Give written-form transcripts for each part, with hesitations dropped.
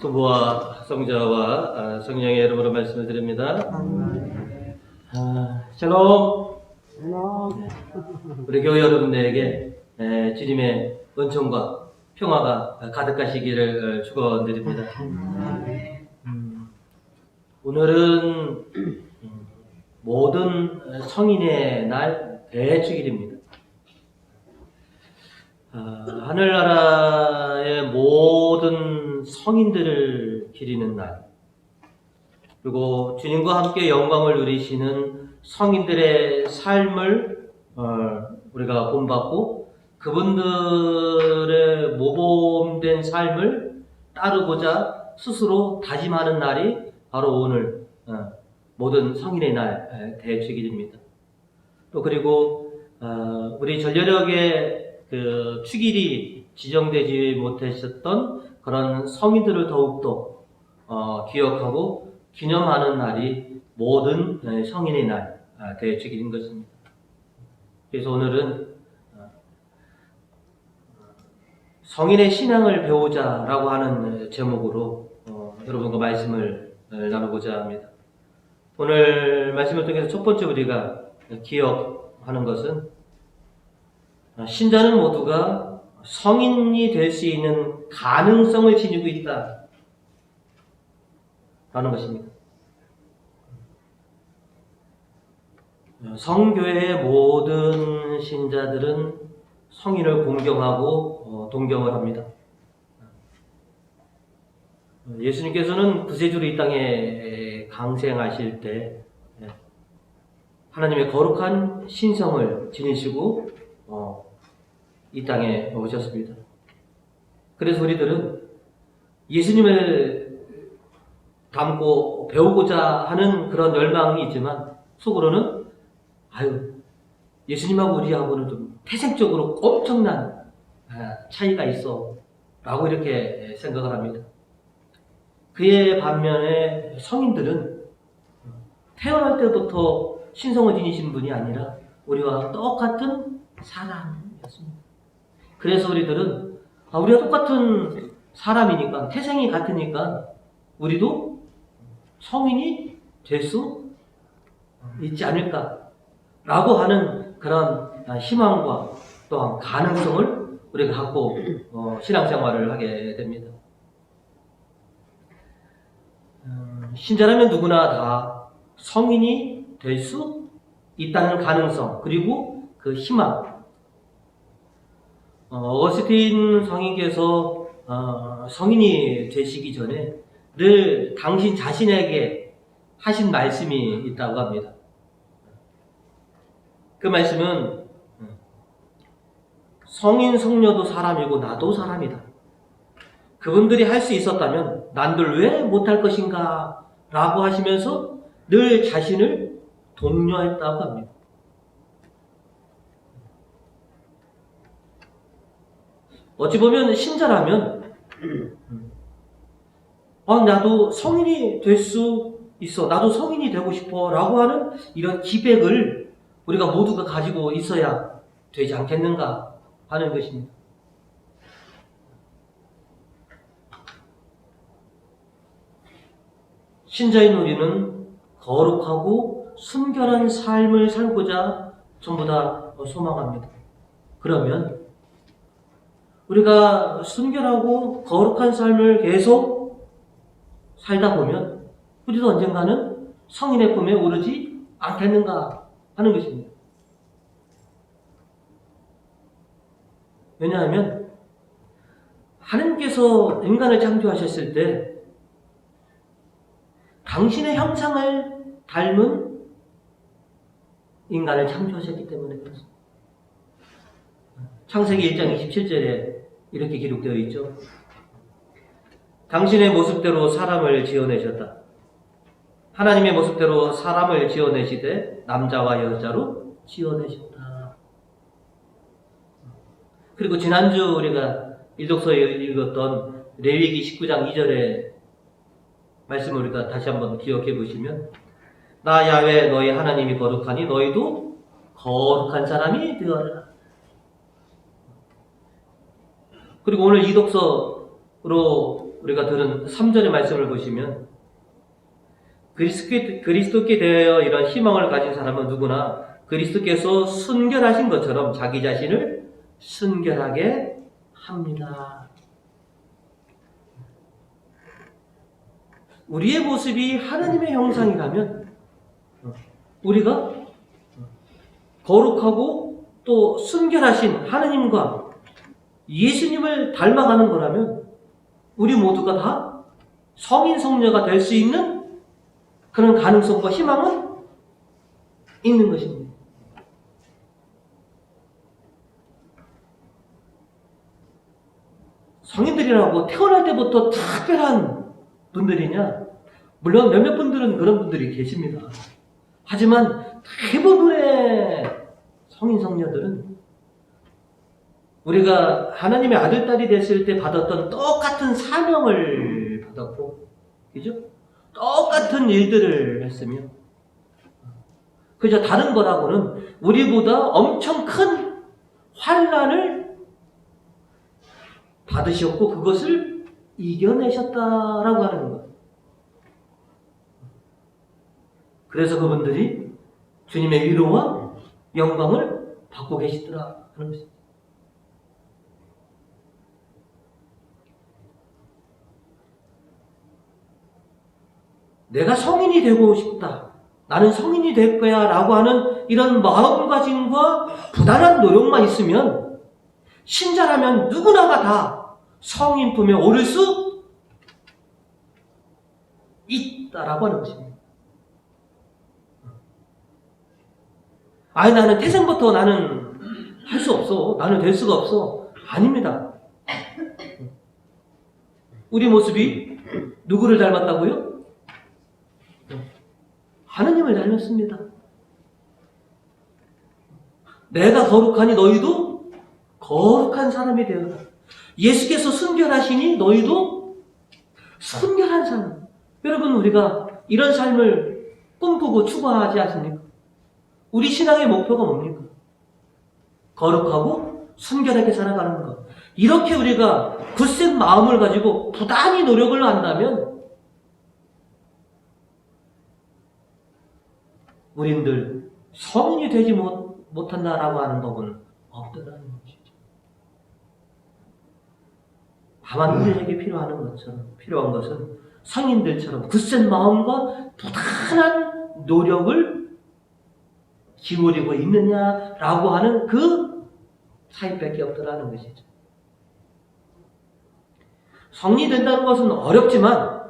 부부와 성자와 성령의 이름으로 말씀을 드립니다. 샬롬. 우리 교회 여러분들에게 주님의 은총과 평화가 가득하시기를 축원드립니다. 오늘은 모든 성인의 날 대축일입니다. 하늘나라의 모든 성인들을 기리는 날, 그리고 주님과 함께 영광을 누리시는 성인들의 삶을 우리가 본받고 그분들의 모범된 삶을 따르고자 스스로 다짐하는 날이 바로 오늘 모든 성인의 날 대축일입니다. 또 그리고 우리 전례력의 그 축일이 지정되지 못하셨던 그런 성인들을 더욱더 기억하고 기념하는 날이 모든 성인의 날 대축일인 것입니다. 그래서 오늘은 성인의 신앙을 배우자라고 하는 제목으로 여러분과 말씀을 나누고자 합니다. 오늘 말씀을 통해서 첫 번째 우리가 기억하는 것은 신자는 모두가 성인이 될 수 있는 가능성을 지니고 있다 라는 것입니다. 성교회의 모든 신자들은 성인을 공경하고 동경을 합니다. 예수님께서는 구세주로 이 땅에 강생하실 때 하나님의 거룩한 신성을 지니시고 이 땅에 오셨습니다. 그래서 우리들은 예수님을 닮고 배우고자 하는 그런 열망이 있지만 속으로는 예수님하고 우리하고는 좀 태생적으로 엄청난 차이가 있어 라고 이렇게 생각을 합니다. 그의 반면에 성인들은 태어날 때부터 신성을 지니신 분이 아니라 우리와 똑같은 사람이었습니다. 그래서 우리들은 우리가 똑같은 사람이니까, 태생이 같으니까 우리도 성인이 될 수 있지 않을까라고 하는 그런 희망과 또한 가능성을 우리가 갖고 신앙생활을 하게 됩니다. 신자라면 누구나 다 성인이 될 수 있다는 가능성, 그리고 그 희망. 어거스틴 성인께서 성인이 되시기 전에 늘 당신 자신에게 하신 말씀이 있다고 합니다. 그 말씀은 성인 성녀도 사람이고 나도 사람이다. 그분들이 할 수 있었다면 난들 왜 못할 것인가 라고 하시면서 늘 자신을 독려했다고 합니다. 어찌 보면 신자라면 나도 성인이 될 수 있어, 나도 성인이 되고 싶어 라고 하는 이런 기백을 우리가 모두가 가지고 있어야 되지 않겠는가 하는 것입니다. 신자인 우리는 거룩하고 순결한 삶을 살고자 전부 다 소망합니다. 그러면 우리가 순결하고 거룩한 삶을 계속 살다 보면 우리도 언젠가는 성인의 꿈에 오르지 않겠는가 하는 것입니다. 왜냐하면 하나님께서 인간을 창조하셨을 때 당신의 형상을 닮은 인간을 창조하셨기 때문에 그렇습니다. 창세기 1장 27절에 이렇게 기록되어 있죠. 당신의 모습대로 사람을 지어내셨다. 하나님의 모습대로 사람을 지어내시되 남자와 여자로 지어내셨다. 그리고 지난주 우리가 일독서에 읽었던 레위기 19장 2절의 말씀을 우리가 다시 한번 기억해 보시면 나 야훼 너희 하나님이 거룩하니 너희도 거룩한 사람이 되어라. 그리고 오늘 이독서로 우리가 들은 3절의 말씀을 보시면 그리스도께 대하여 이런 희망을 가진 사람은 누구나 그리스도께서 순결하신 것처럼 자기 자신을 순결하게 합니다. 우리의 모습이 하나님의 형상이라면 우리가 거룩하고 또 순결하신 하나님과 예수님을 닮아가는 거라면 우리 모두가 다 성인 성녀가 될 수 있는 그런 가능성과 희망은 있는 것입니다. 성인들이라고 태어날 때부터 특별한 분들이냐? 물론 몇몇 분들은 그런 분들이 계십니다. 하지만 대부분의 성인 성녀들은 우리가 하나님의 아들, 딸이 됐을 때 받았던 똑같은 사명을 받았고, 그죠? 똑같은 일들을 했으며, 그저 다른 거라고는 우리보다 엄청 큰 환난을 받으셨고 그것을 이겨내셨다라고 하는 것. 그래서 그분들이 주님의 위로와 영광을 받고 계시더라 하는 것입니다. 내가 성인이 되고 싶다. 나는 성인이 될 거야 라고 하는 이런 마음가짐과 부단한 노력만 있으면 신자라면 누구나가 다 성인 품에 오를 수 있다라고 하는 것입니다. 아니 나는 태생부터 나는 할 수 없어. 나는 될 수가 없어. 아닙니다. 우리 모습이 누구를 닮았다고요? 하느님을 닮았습니다. 내가 거룩하니 너희도 거룩한 사람이 되어라. 예수께서 순결하시니 너희도 순결한 사람. 여러분 우리가 이런 삶을 꿈꾸고 추구하지 않습니까? 우리 신앙의 목표가 뭡니까? 거룩하고 순결하게 살아가는 것. 이렇게 우리가 굳센 마음을 가지고 부단히 노력을 한다면 우린들 성인이 되지 못한다라고 하는 법은 없더라는 것이죠. 다만 우리에게 필요한 것은 성인들처럼 굳센 마음과 부단한 노력을 기울이고 있느냐라고 하는 그 차이밖에 없더라는 것이죠. 성인이 된다는 것은 어렵지만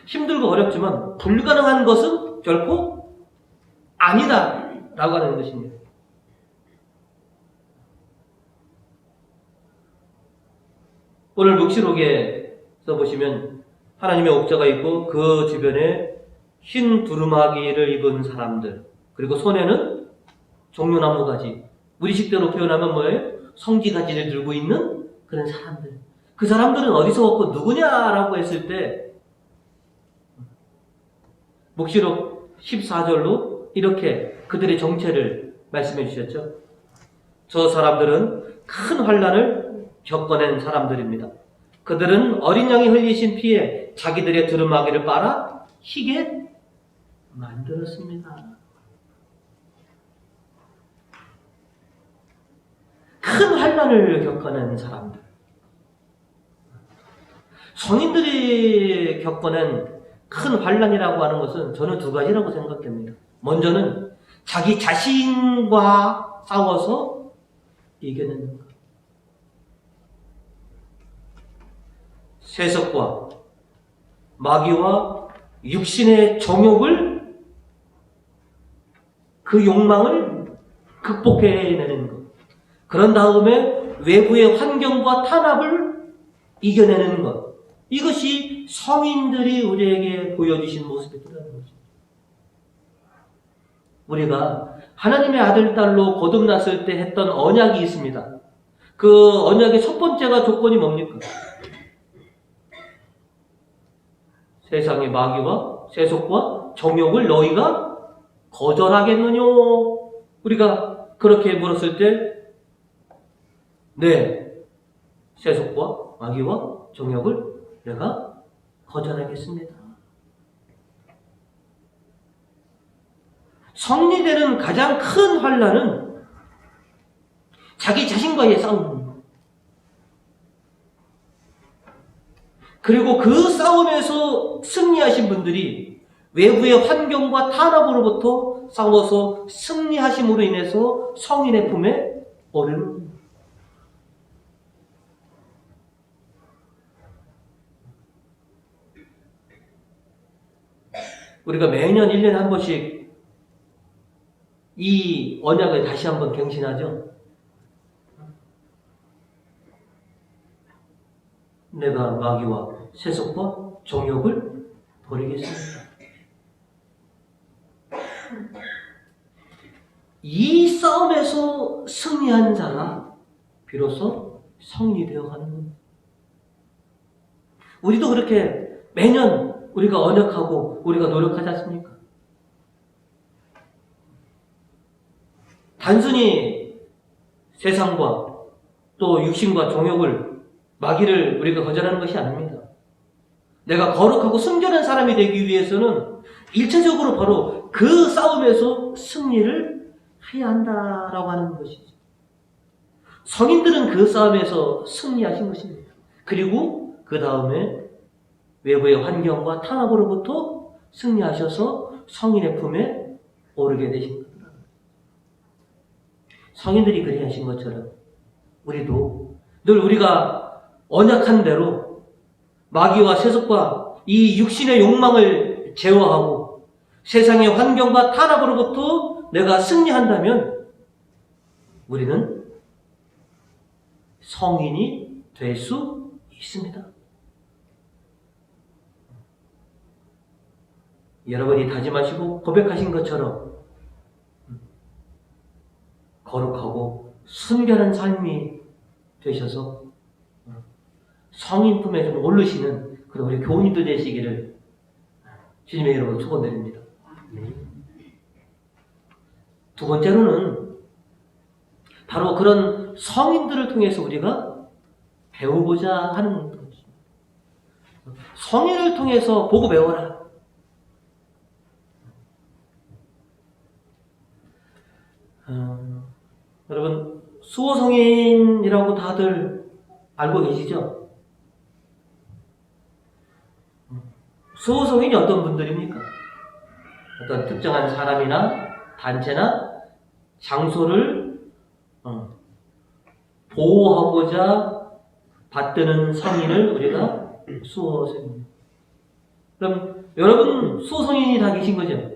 힘들고 어렵지만 불가능한 것은 결코 아니다 라고 하는 것입니다. 오늘 묵시록에서 보시면 하나님의 옥자가 있고 그 주변에 흰 두루마기를 입은 사람들, 그리고 손에는 종려나무 가지, 우리식대로 표현하면 뭐예요? 성지가지를 들고 있는 그런 사람들. 그 사람들은 어디서 왔고 누구냐라고 했을 때 묵시록 14절로 이렇게 그들의 정체를 말씀해 주셨죠. 저 사람들은 큰 환난을 겪어낸 사람들입니다. 그들은 어린 양이 흘리신 피에 자기들의 두루마기를 빨아 희게 만들었습니다. 큰 환난을 겪어낸 사람들. 성인들이 겪어낸 큰 환난이라고 하는 것은 저는 두 가지라고 생각됩니다. 먼저는 자기 자신과 싸워서 이겨내는 것. 세속과 마귀와 육신의 정욕을, 그 욕망을 극복해내는 것. 그런 다음에 외부의 환경과 탄압을 이겨내는 것. 이것이 성인들이 우리에게 보여주신 모습이라는 거죠. 우리가 하나님의 아들, 딸로 거듭났을 때 했던 언약이 있습니다. 그 언약의 첫 번째가 조건이 뭡니까? 세상의 마귀와 세속과 정욕을 너희가 거절하겠느냐? 우리가 그렇게 물었을 때 네, 세속과 마귀와 정욕을 내가 거절하겠습니다. 성인이 되는 가장 큰 환난은 자기 자신과의 싸움입니다. 그리고 그 싸움에서 승리하신 분들이 외부의 환경과 탄압으로부터 싸워서 승리하심으로 인해서 성인의 품에 오르는 겁니다. 우리가 매년 1년에 한 번씩 이 언약을 다시 한번 갱신하죠. 내가 마귀와 세속과 정욕을 버리겠습니다. 이 싸움에서 승리한 자가 비로소 성인이 되어가는 겁니다. 우리도 그렇게 매년 우리가 언약하고 우리가 노력하지 않습니까? 단순히 세상과 또 육신과 정욕을 마귀를 우리가 거절하는 것이 아닙니다. 내가 거룩하고 순결한 사람이 되기 위해서는 일차적으로 바로 그 싸움에서 승리를 해야 한다라고 하는 것이죠. 성인들은 그 싸움에서 승리하신 것입니다. 그리고 그 다음에 외부의 환경과 탄압으로부터 승리하셔서 성인의 품에 오르게 되신 겁니다. 성인들이 그리 하신 것처럼 우리도 늘 우리가 언약한 대로 마귀와 세속과 이 육신의 욕망을 제어하고 세상의 환경과 탄압으로부터 내가 승리한다면 우리는 성인이 될 수 있습니다. 여러분이 다짐하시고 고백하신 것처럼 거룩하고 순결한 삶이 되셔서 성인 품에 좀 오르시는 그런 우리 교우님들 되시기를 주님의 이름으로 축원드립니다. 두 번째로는 바로 그런 성인들을 통해서 우리가 배우고자 하는 것입니다. 성인을 통해서 보고 배워라. 여러분 수호성인이라고 다들 알고 계시죠? 수호성인이 어떤 분들입니까? 어떤 특정한 사람이나 단체나 장소를 보호하고자 받드는 성인을 우리가 수호성인. 그럼 여러분 수호성인이 다 계신 거죠?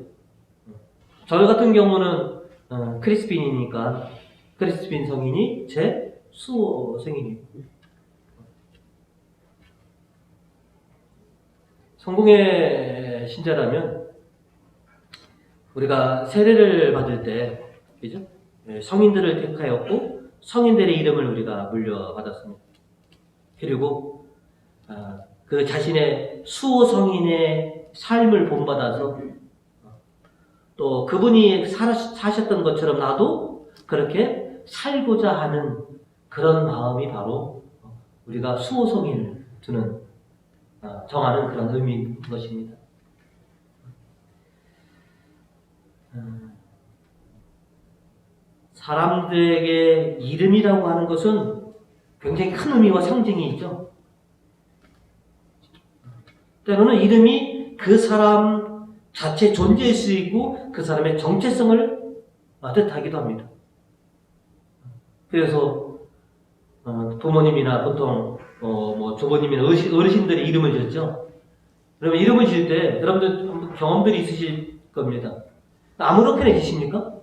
저 같은 경우는 크리스핀이니까 크리스핀 성인이 제 수호성인이에요. 성공의 신자라면 우리가 세례를 받을 때 그죠? 성인들을 택하였고 성인들의 이름을 우리가 물려받았습니다. 그리고 그 자신의 수호성인의 삶을 본받아서 또 그분이 사셨던 것처럼 나도 그렇게 살고자 하는 그런 마음이 바로 우리가 수호성인을 두는 정하는 그런 의미인 것입니다. 사람들에게 이름이라고 하는 것은 굉장히 큰 의미와 상징이 있죠. 때로는 이름이 그 사람 자체 존재일 수 있고 그 사람의 정체성을 뜻하기도 합니다. 그래서 부모님이나 보통 조부님이나 어르신들의 이름을 지었죠. 그러면 이름을 지을 때 여러분들 경험들이 있으실 겁니다. 아무렇게나 지십니까?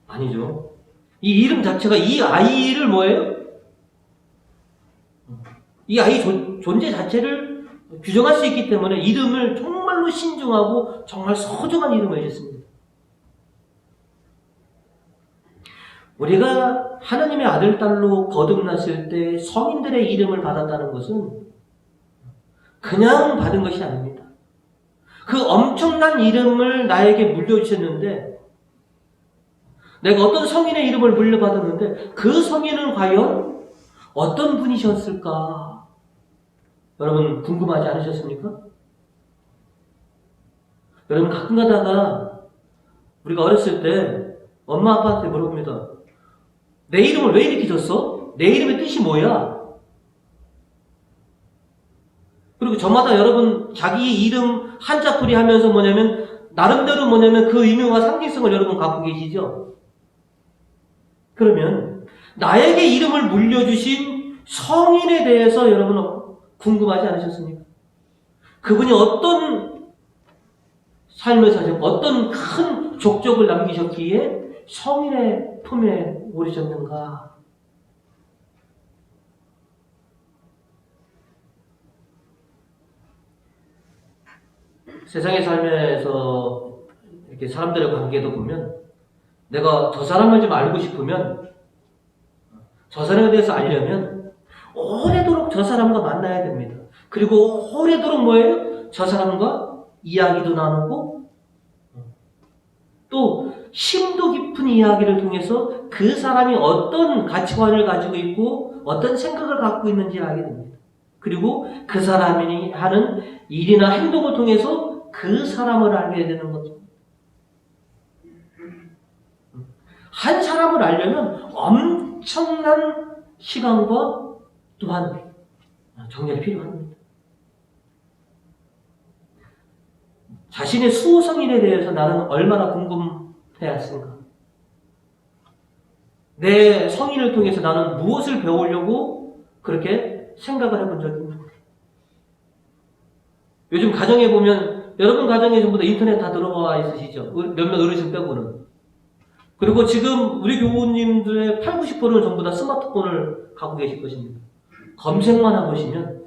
아니죠. 이 이름 자체가 이 아이를 뭐예요? 이 아이 존재 자체를 규정할 수 있기 때문에 이름을 정말로 신중하고 정말 소중한 이름을 지었습니다. 우리가 하나님의 아들, 딸로 거듭났을 때 성인들의 이름을 받았다는 것은 그냥 받은 것이 아닙니다. 그 엄청난 이름을 나에게 물려주셨는데 내가 어떤 성인의 이름을 물려받았는데 그 성인은 과연 어떤 분이셨을까? 여러분 궁금하지 않으셨습니까? 여러분 가끔 가다가 우리가 어렸을 때 엄마 아빠한테 물어봅니다. 내 이름을 왜 이렇게 줬어? 내 이름의 뜻이 뭐야? 그리고 저마다 여러분 자기 이름 한자풀이 하면서 뭐냐면 나름대로 뭐냐면 그 의미와 상징성을 여러분 갖고 계시죠? 그러면 나에게 이름을 물려주신 성인에 대해서 여러분 궁금하지 않으셨습니까? 그분이 어떤 삶을 사셨고 어떤 큰 족적을 남기셨기에 성인의 품에 오르셨는가? 세상의 삶에서 이렇게 사람들의 관계도 보면 내가 저 사람을 좀 알고 싶으면 저 사람에 대해서 알려면 오래도록 저 사람과 만나야 됩니다. 그리고 오래도록 뭐예요? 저 사람과 이야기도 나누고 또 심도 깊은 이야기를 통해서 그 사람이 어떤 가치관을 가지고 있고 어떤 생각을 갖고 있는지 알게 됩니다. 그리고 그 사람이 하는 일이나 행동을 통해서 그 사람을 알게 되는 거죠. 한 사람을 알려면 엄청난 시간과 또한 정열이 필요합니다. 자신의 수호성인에 대해서 나는 얼마나 궁금해했는가? 내 성인을 통해서 나는 무엇을 배우려고 그렇게 생각을 해본 적이 있는가? 요즘 가정에 보면 여러분 가정에 전부 다 인터넷 다 들어와 있으시죠? 몇몇 어르신 빼고는. 그리고 지금 우리 교우님들의 80, 90%는 전부 다 스마트폰을 갖고 계실 것입니다. 검색만 해보시면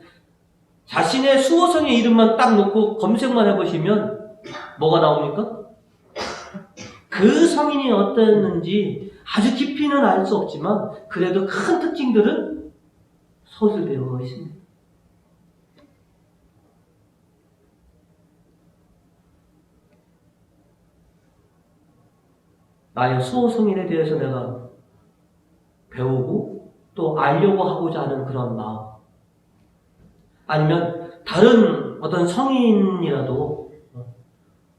자신의 수호성의 이름만 딱 놓고 검색만 해보시면 뭐가 나옵니까? 그 성인이 어땠는지 아주 깊이는 알 수 없지만 그래도 큰 특징들은 서술되어 있습니다. 나의 수호성인에 대해서 내가 배우고 또 알려고 하고자 하는 그런 마음. 아니면 다른 어떤 성인이라도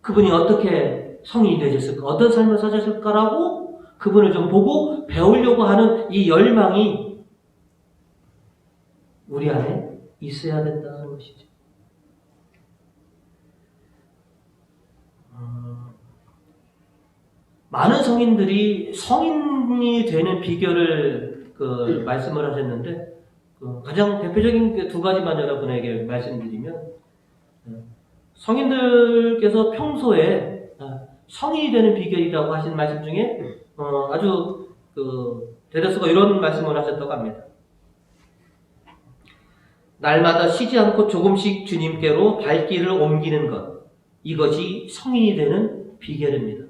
그분이 어떻게 성인이 되셨을까? 어떤 삶을 사셨을까라고 그분을 좀 보고 배우려고 하는 이 열망이 우리 안에 있어야 된다는 것이죠. 많은 성인들이 성인이 되는 비결을 말씀을 하셨는데 가장 대표적인 두 가지만 여러분에게 말씀드리면 성인들께서 평소에 성인이 되는 비결이라고 하신 말씀 중에 아주 데려서가 이런 말씀을 하셨다고 합니다. 날마다 쉬지 않고 조금씩 주님께로 발길을 옮기는 것, 이것이 성인이 되는 비결입니다.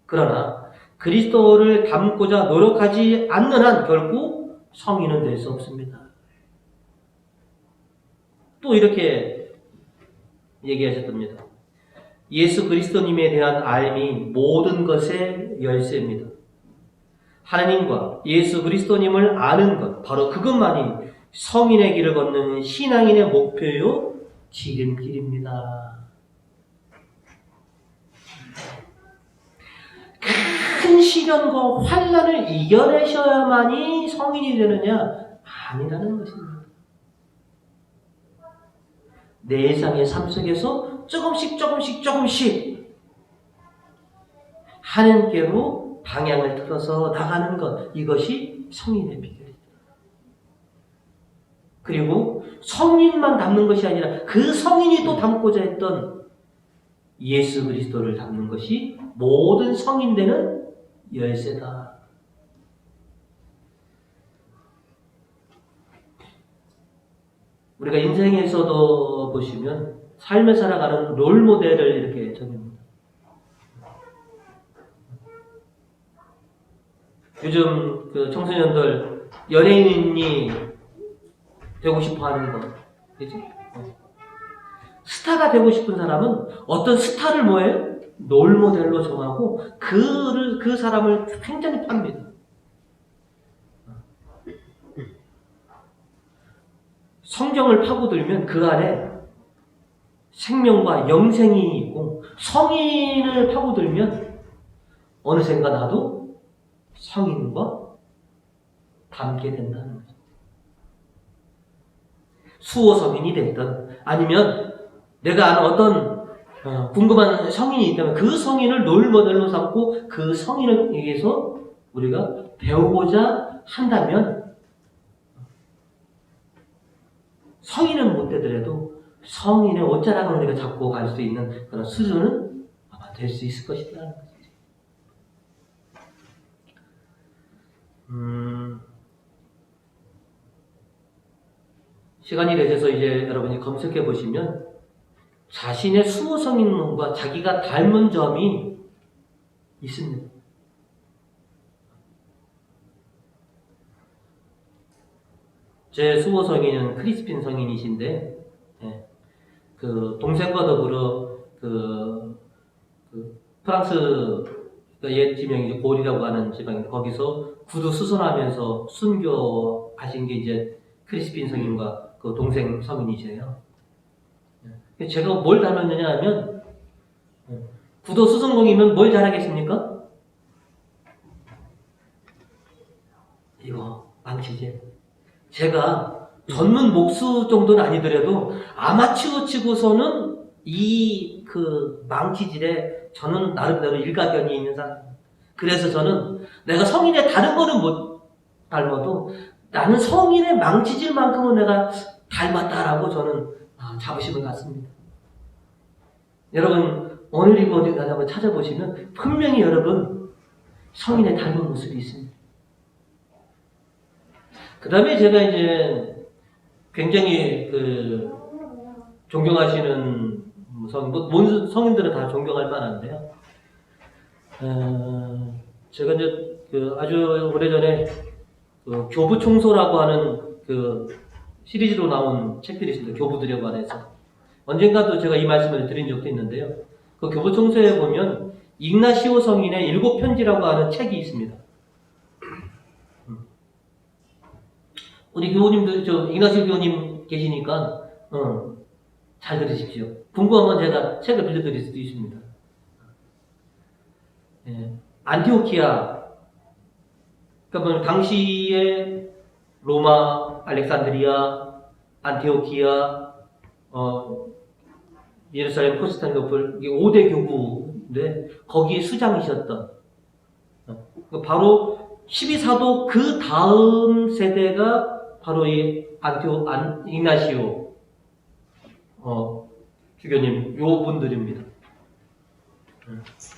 그러나 그리스도를 닮고자 노력하지 않는 한 결코 성인은 될 수 없습니다. 또 이렇게 얘기하셨답니다. 예수 그리스도님에 대한 알미 모든 것의 열쇠입니다. 하나님과 예수 그리스도님을 아는 것, 바로 그것만이 성인의 길을 걷는 신앙인의 목표요 지름길입니다. 큰 시련과 환난을 이겨내셔야만이 성인이 되느냐? 아니라는 것입니다. 내 일상의 삶 속에서 조금씩 하나님께로 방향을 틀어서 나가는 것, 이것이 성인의 비결입니다. 그리고 성인만 닮는 것이 아니라 그 성인이 또 닮고자 했던 예수 그리스도를 닮는 것이 모든 성인 되는 열쇠다. 우리가 인생에서도 보시면 삶을 살아가는 롤모델을 이렇게 정합니다. 요즘 청소년들 연예인이 되고 싶어 하는 거, 그치? 스타가 되고 싶은 사람은 어떤 스타를 뭐예요? 롤모델로 정하고 그 사람을 굉장히 팝니다. 성경을 파고들면 그 안에 생명과 영생이 있고, 성인을 파고들면 어느샌가 나도 성인과 닮게 된다는 거죠. 수호 성인이 됐든 아니면 내가 아는 어떤 궁금한 성인이 있다면 그 성인을 롤모델로 삼고 그 성인을 위해서 우리가 배우고자 한다면 성인은 못 되더라도 성인의 옷자락을 우리가 잡고 갈 수 있는 그런 수준은 아마 될 수 있을 것이라는 거죠. 시간이 되셔서 이제 여러분이 검색해 보시면 자신의 수호 성인과 자기가 닮은 점이 있습니다. 제 수호 성인은 크리스핀 성인이신데, 그 동생과 더불어 프랑스 옛 지명이 고리라고 하는 지방인데 거기서 구두 수선하면서 순교하신 게 이제 크리스핀 성인과 그 동생 성인이세요. 제가 뭘 닮았느냐 하면 구도 수선공이면 뭘 잘하겠습니까? 이거 망치질. 제가 전문 목수 정도는 아니더라도 아마추어 치고서는 이 그 망치질에 저는 나름대로 일가견이 있는 사람입니다. 그래서 저는 내가 성인의 다른 거는 못 닮아도 나는 성인의 망치질만큼은 내가 닮았다라고 저는 자부심을 갖습니다. 여러분 오늘 이거 어디 가서 한번 찾아보시면 분명히 여러분 성인의 닮은 모습이 있습니다. 그 다음에 제가 이제 굉장히 존경하시는 성인, 모든 성인들은 다 존경할 만한데요. 제가 이제 아주 오래전에 교부총소라고 하는 시리즈로 나온 책들이 있습니다. 교부들에 관해서. 언젠가도 제가 이 말씀을 드린 적도 있는데요. 그 교부총소에 보면 ignacio 성인의 7편지라고 하는 책이 있습니다. 우리 교우님들, ignacio 교우님 계시니까, 잘 들으십시오. 궁금하면 제가 책을 빌려드릴 수도 있습니다. 안티오키아, 그러니까 당시에 로마, 알렉산드리아, 안티오키아, 예루살렘, 콘스탄티노플, 이게 5대 교구인데 거기에 수장이셨던 바로 12사도 그 다음 세대가 바로 이 ignacio 주교님 요 분들입니다.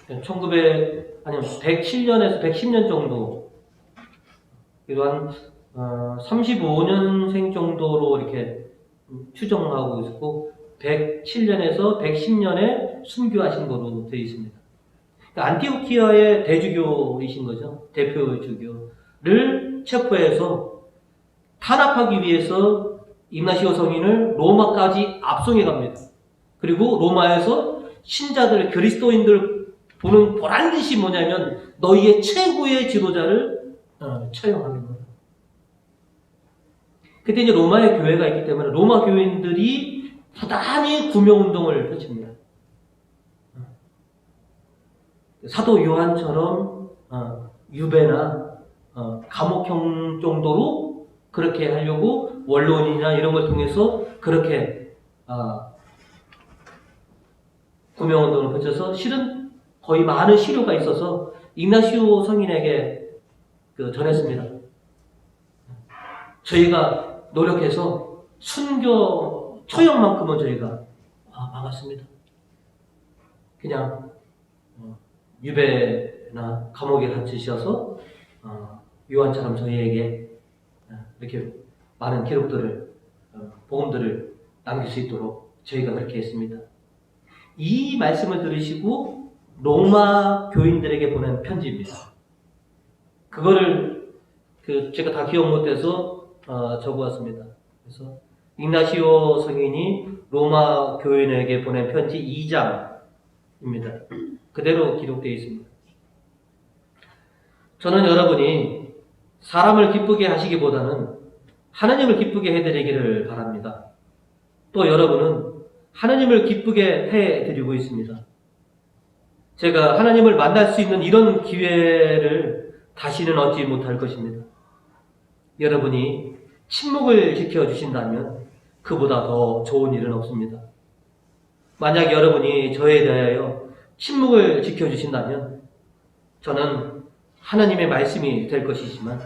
107년에서 110년 정도, 그리고 한 35년생 정도로 이렇게 추정하고 있고 107년에서 110년에 순교하신 거로 되어 있습니다. 그러니까 안티오키아의 대주교이신 거죠. 대표 주교를 체포해서 탄압하기 위해서 ignacio 성인을 로마까지 압송해 갑니다. 그리고 로마에서 신자들, 그리스도인들 보는 보란 듯이 뭐냐면 너희의 최고의 지도자를 처형하는 거예요. 그때 이제 로마의 교회가 있기 때문에 로마 교인들이 부단히 구명운동을 펼칩니다. 사도 요한처럼 유배나 감옥형 정도로 그렇게 하려고 원론이나 이런 걸 통해서 그렇게 구명운동을 펼쳐서 실은 거의 많은 시료가 있어서 ignacio 성인에게 전했습니다. 저희가 노력해서 순교 처형만큼은 저희가 막았습니다. 그냥 유배나 감옥에 갇히셔서 요한처럼 저희에게 이렇게 많은 기록들을 복음들을 남길 수 있도록 저희가 그렇게 했습니다. 이 말씀을 들으시고 로마 교인들에게 보낸 편지입니다. 그거를 제가 다 기억 못해서 적어왔습니다. 그래서 ignacio 성인이 로마 교인에게 보낸 편지 2장입니다. 그대로 기록되어 있습니다. 저는 여러분이 사람을 기쁘게 하시기보다는 하나님을 기쁘게 해드리기를 바랍니다. 또 여러분은 하나님을 기쁘게 해드리고 있습니다. 제가 하나님을 만날 수 있는 이런 기회를 다시는 얻지 못할 것입니다. 여러분이 침묵을 지켜주신다면 그보다 더 좋은 일은 없습니다. 만약 여러분이 저에 대하여 침묵을 지켜주신다면 저는 하나님의 말씀이 될 것이지만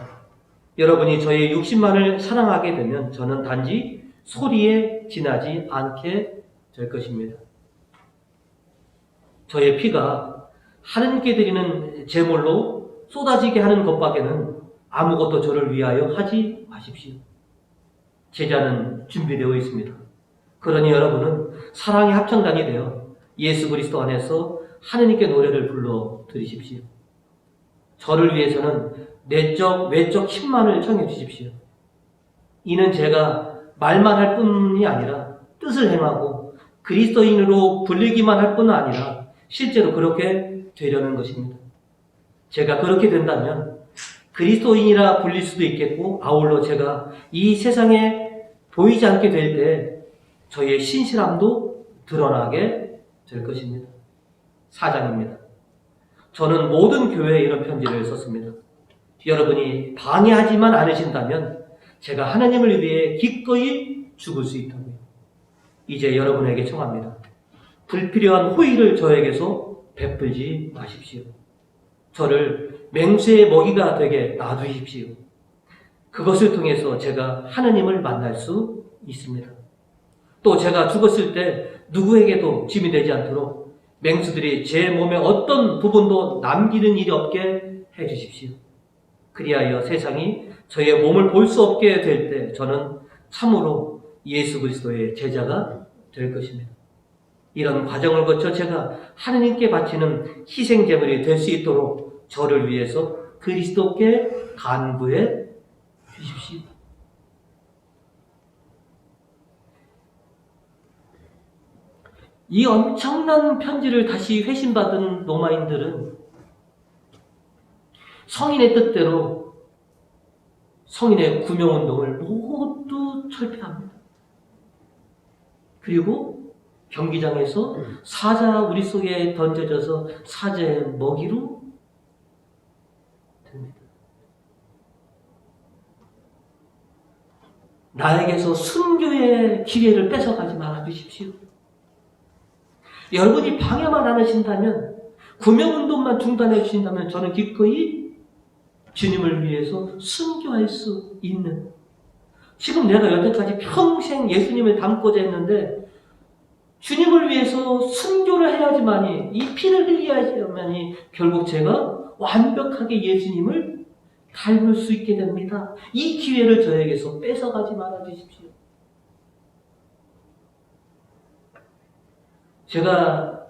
여러분이 저의 육신만을 사랑하게 되면 저는 단지 소리에 지나지 않게 될 것입니다. 저의 피가 하나님께 드리는 제물로 쏟아지게 하는 것밖에는 아무것도 저를 위하여 하지 마십시오. 제자는 준비되어 있습니다. 그러니 여러분은 사랑의 합창단이 되어 예수 그리스도 안에서 하나님께 노래를 불러 드리십시오. 저를 위해서는 내적, 외적 힘만을 청해 주십시오. 이는 제가 말만 할 뿐이 아니라 뜻을 행하고 그리스도인으로 불리기만 할 뿐 아니라 실제로 그렇게 되려는 것입니다. 제가 그렇게 된다면 그리스도인이라 불릴 수도 있겠고 아울러 제가 이 세상에 보이지 않게 될 때 저희의 신실함도 드러나게 될 것입니다. 4장입니다. 저는 모든 교회에 이런 편지를 썼습니다. 여러분이 방해하지만 않으신다면 제가 하나님을 위해 기꺼이 죽을 수 있다고요. 이제 여러분에게 청합니다. 불필요한 호의를 저에게서 베풀지 마십시오. 저를 맹수의 먹이가 되게 놔두십시오. 그것을 통해서 제가 하나님을 만날 수 있습니다. 또 제가 죽었을 때 누구에게도 짐이 되지 않도록 맹수들이 제 몸의 어떤 부분도 남기는 일이 없게 해주십시오. 그리하여 세상이 저의 몸을 볼 수 없게 될 때 저는 참으로 예수 그리스도의 제자가 될 것입니다. 이런 과정을 거쳐 제가 하나님께 바치는 희생제물이 될 수 있도록 저를 위해서 그리스도께 간구해 주십시오. 이 엄청난 편지를 다시 회신받은 로마인들은 성인의 뜻대로 성인의 구명운동을 모두 철폐합니다. 그리고 경기장에서 사자 우리 속에 던져져서 사자의 먹이로 됩니다. 나에게서 순교의 기회를 뺏어가지 말아주십시오. 여러분이 방해만 안 하신다면, 구명운동만 중단해 주신다면 저는 기꺼이 주님을 위해서 순교할 수 있는, 지금 내가 여태까지 평생 예수님을 닮고자 했는데 주님을 위해서 순교를 해야지만이, 이 피를 흘려야지만이 결국 제가 완벽하게 예수님을 닮을 수 있게 됩니다. 이 기회를 저에게서 뺏어가지 말아 주십시오. 제가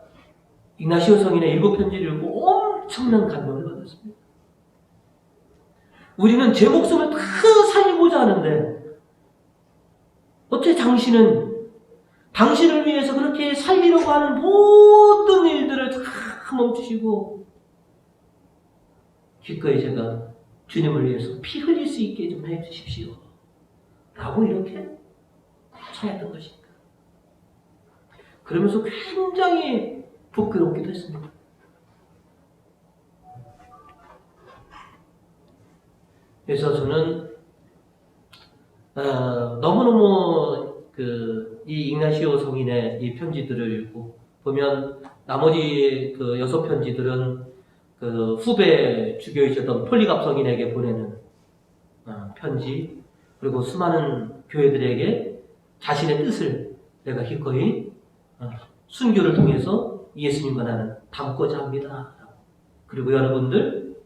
ignacio 성인의 7편지를 읽고 엄청난 감동을 받았습니다. 우리는 제 목숨을 다 살리고자 하는데 어째 당신을 위해서 그렇게 살리려고 하는 모든 일들을 다 멈추시고 기꺼이 제가 주님을 위해서 피 흘릴 수 있게 좀 해주십시오 라고 이렇게 청했던 것입니다. 그러면서 굉장히 부끄럽기도 했습니다. 그래서 저는 너무너무 이 ignacio 성인의 이 편지들을 읽고 보면 나머지 6편지들은 후배 주교이셨던 폴리갑 성인에게 보내는 편지, 그리고 수많은 교회들에게 자신의 뜻을 내가 기꺼이 순교를 통해서 예수님과 나는 닮고자 합니다. 그리고 여러분들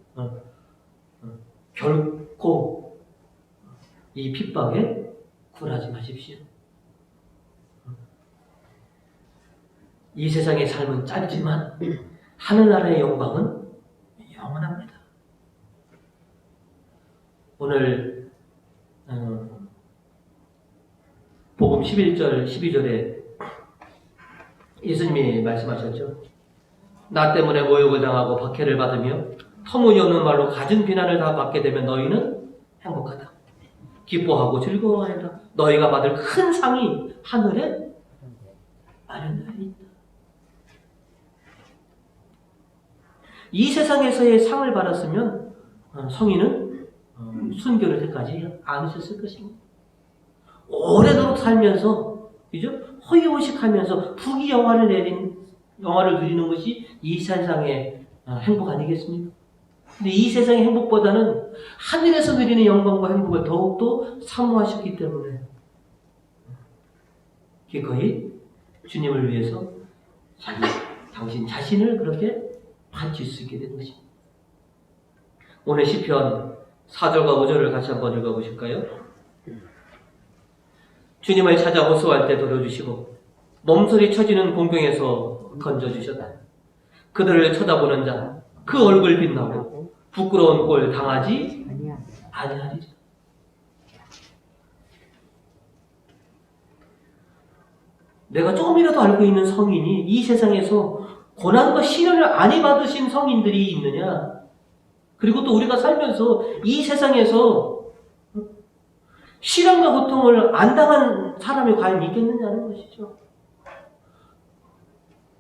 결코 이 핍박에 굴하지 마십시오. 이 세상의 삶은 짧지만 하늘나라의 영광은 영원합니다. 오늘 복음 11절 12절에 예수님이 말씀하셨죠. 나 때문에 모욕을 당하고 박해를 받으며 터무니없는 말로 갖은 비난을 다 받게 되면 너희는 행복하다. 기뻐하고 즐거워하라. 너희가 받을 큰 상이 하늘에 마련되어 있다. 이 세상에서의 상을 받았으면 성인은 순교를 때까지 안 하셨을 것입니다. 오래도록 살면서, 그죠? 허위호식하면서 부귀영화를 누리는 것이 이 세상의 행복 아니겠습니까? 근데 이 세상의 행복보다는 하늘에서 누리는 영광과 행복을 더욱더 사모하셨기 때문에 기꺼이 주님을 위해서 당신 자신을 그렇게 바칠 수 있게 된 것입니다. 오늘 시편 4절과 5절을 같이 한번 읽어보실까요? 주님을 찾아 호소할 때 들어주시고 몸소리 쳐지는 공경에서 건져주셨다. 그들을 쳐다보는 자 그 얼굴 빛나고 부끄러운 꼴 당하지 아니하리라. 내가 조금이라도 알고 있는 성인이 이 세상에서 고난과 시련을 안 받으신 성인들이 있느냐? 그리고 또 우리가 살면서 이 세상에서 시련과 고통을 안 당한 사람이 과연 있겠느냐는 것이죠.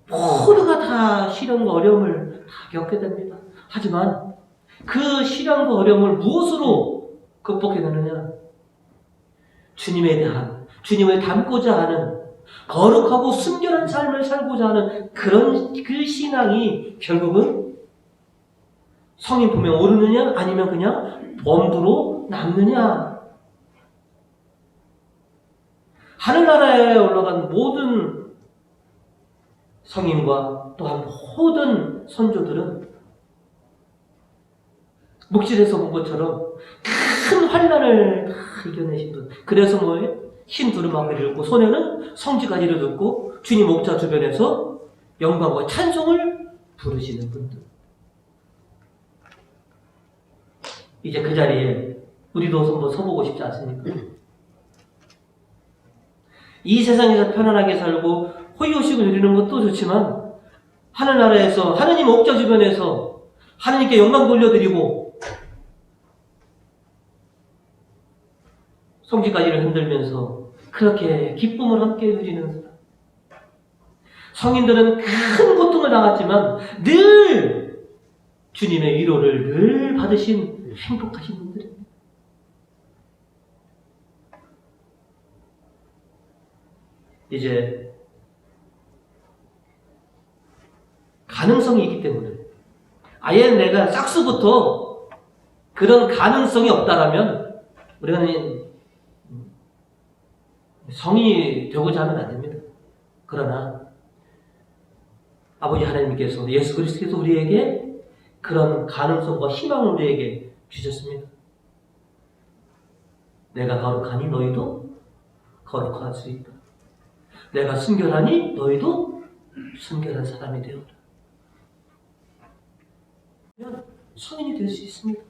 모두가 다 시련과 어려움을 다 겪게 됩니다. 하지만 그 시련과 어려움을 무엇으로 극복해내느냐? 주님에 대한, 주님을 닮고자 하는 거룩하고 순결한 삶을 살고자 하는 그 신앙이 결국은 성인 품에 오르느냐 아니면 그냥 범부로 남느냐. 하늘나라에 올라간 모든 성인과 또한 모든 선조들은 묵실에서 본 것처럼 큰 환난을 다 이겨내신 분. 그래서 뭐예요? 흰 두루마기를 입고 손에는 성지가지를 듣고 주님 옥자 주변에서 영광과 찬송을 부르시는 분들. 이제 그 자리에 우리도 한번 서보고 싶지 않습니까? 이 세상에서 편안하게 살고 호의호식을 누리는 것도 좋지만 하늘나라에서 하느님 옥자 주변에서 하느님께 영광 돌려드리고 성지가지를 흔들면서 그렇게 기쁨을 함께 누리는 사람. 성인들은 큰 고통을 당했지만 늘 주님의 위로를 늘 받으신 행복하신 분들입니다. 이제 가능성이 있기 때문에 아예 내가 싹수부터 그런 가능성이 없다라면 우리는 성인이 되고자 하면 안 됩니다. 그러나 아버지 하나님께서 예수 그리스도께서 우리에게 그런 가능성과 희망을 우리에게 주셨습니다. 내가 거룩하니 너희도 거룩할 수 있다. 내가 순결하니 너희도 순결한 사람이 되어라. 성인이 될 수 있습니다.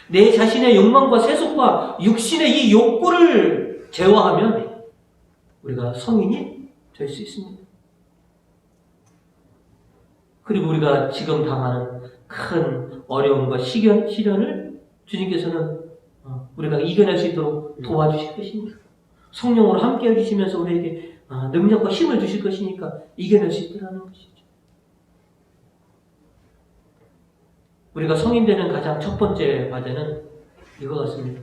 내 자신의 욕망과 세속과 육신의 이 욕구를 제어하면 우리가 성인이 될 수 있습니다. 그리고 우리가 지금 당하는 큰 어려움과 시련을 주님께서는 우리가 이겨낼 수 있도록 도와주실 것입니다. 성령으로 함께 해주시면서 우리에게 능력과 힘을 주실 것이니까 이겨낼 수 있다는 것이죠. 우리가 성인 되는 가장 첫 번째 과제는 이거 같습니다.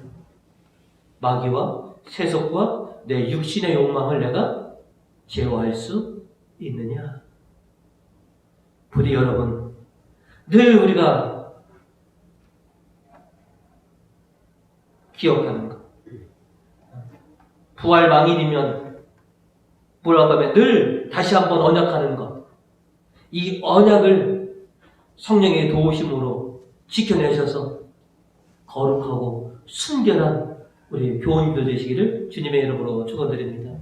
마귀와 세속과 내 육신의 욕망을 내가 제어할 수 있느냐. 부디 여러분, 늘 우리가 기억하는 것. 부활 망일이면 부활감에 늘 다시 한번 언약하는 것. 이 언약을 성령의 도우심으로 지켜내셔서 거룩하고 순결한 우리 교우님들 되시기를 주님의 이름으로 축원드립니다.